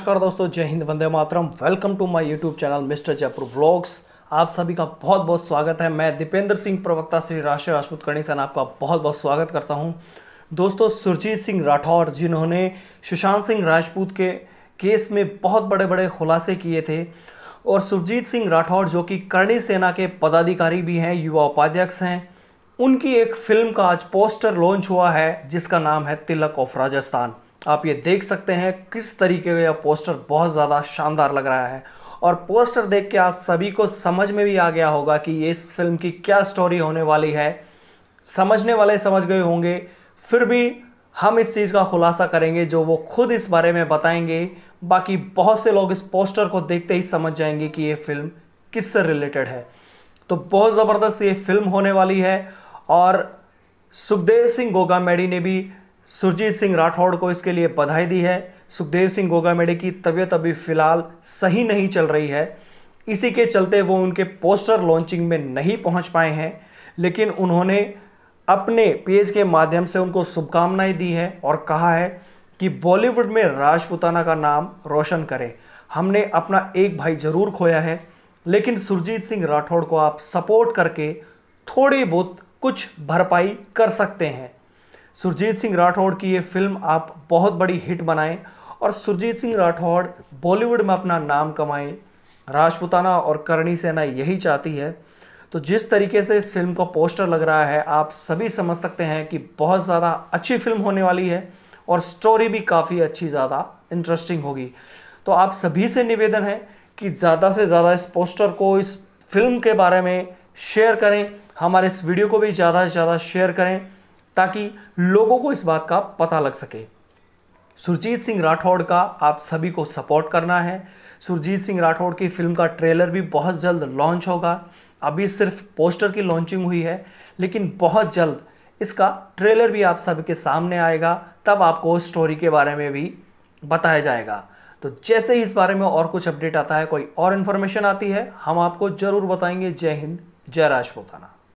नमस्कार दोस्तों, जय हिंद, वंदे मातरम। Welcome to my YouTube channel mister Jaipur vlogs. आप सभी का बहुत बहुत स्वागत है। मैं दीपेंद्र सिंह, प्रवक्ता श्री राष्ट्रीय राजपूत करणी सेना, आपका बहुत बहुत स्वागत करता हूं। दोस्तों, सुरजीत सिंह राठौर जिन्होंने सुशांत सिंह राजपूत के केस में बहुत बड़े बड़े खुलासे किए थे, और सुरजीत सिंह राठौर जो कि करणी सेना के पदाधिकारी भी हैं, युवा उपाध्यक्ष हैं, उनकी एक फिल्म का आज पोस्टर लॉन्च हुआ है जिसका नाम है तिलक ऑफ राजस्थान। आप ये देख सकते हैं किस तरीके का यह पोस्टर बहुत ज़्यादा शानदार लग रहा है, और पोस्टर देख के आप सभी को समझ में भी आ गया होगा कि ये इस फिल्म की क्या स्टोरी होने वाली है। समझने वाले समझ गए होंगे, फिर भी हम इस चीज़ का खुलासा करेंगे जो वो खुद इस बारे में बताएंगे। बाकी बहुत से लोग इस पोस्टर को देखते ही समझ जाएंगे कि ये फिल्म किससे रिलेटेड है। तो बहुत ज़बरदस्त ये फिल्म होने वाली है, और सुखदेव सिंह गोगामेडी ने भी सुरजीत सिंह राठौड़ को इसके लिए बधाई दी है। सुखदेव सिंह गोगामेडी की तबीयत अभी फ़िलहाल सही नहीं चल रही है, इसी के चलते वो उनके पोस्टर लॉन्चिंग में नहीं पहुंच पाए हैं, लेकिन उन्होंने अपने पेज के माध्यम से उनको शुभकामनाएं दी है और कहा है कि बॉलीवुड में राजपूताना का नाम रोशन करें। हमने अपना एक भाई ज़रूर खोया है, लेकिन सुरजीत सिंह राठौड़ को आप सपोर्ट करके थोड़ी बहुत कुछ भरपाई कर सकते हैं। सुरजीत सिंह राठौड़ की ये फिल्म आप बहुत बड़ी हिट बनाएं, और सुरजीत सिंह राठौड़ बॉलीवुड में अपना नाम कमाएं। राजपूताना और करणी सेना यही चाहती है। तो जिस तरीके से इस फिल्म का पोस्टर लग रहा है, आप सभी समझ सकते हैं कि बहुत ज़्यादा अच्छी फिल्म होने वाली है, और स्टोरी भी काफ़ी अच्छी, ज़्यादा इंटरेस्टिंग होगी। तो आप सभी से निवेदन है कि ज़्यादा से ज़्यादा इस पोस्टर को, इस फिल्म के बारे में शेयर करें। हमारे इस वीडियो को भी ज़्यादा से ज़्यादा शेयर करें ताकि लोगों को इस बात का पता लग सके। सुरजीत सिंह राठौड़ का आप सभी को सपोर्ट करना है। सुरजीत सिंह राठौड़ की फिल्म का ट्रेलर भी बहुत जल्द लॉन्च होगा। अभी सिर्फ पोस्टर की लॉन्चिंग हुई है, लेकिन बहुत जल्द इसका ट्रेलर भी आप सभी के सामने आएगा, तब आपको स्टोरी के बारे में भी बताया जाएगा। तो जैसे ही इस बारे में और कुछ अपडेट आता है, कोई और इन्फॉर्मेशन आती है, हम आपको ज़रूर बताएंगे। जय हिंद, जय राजपूताना।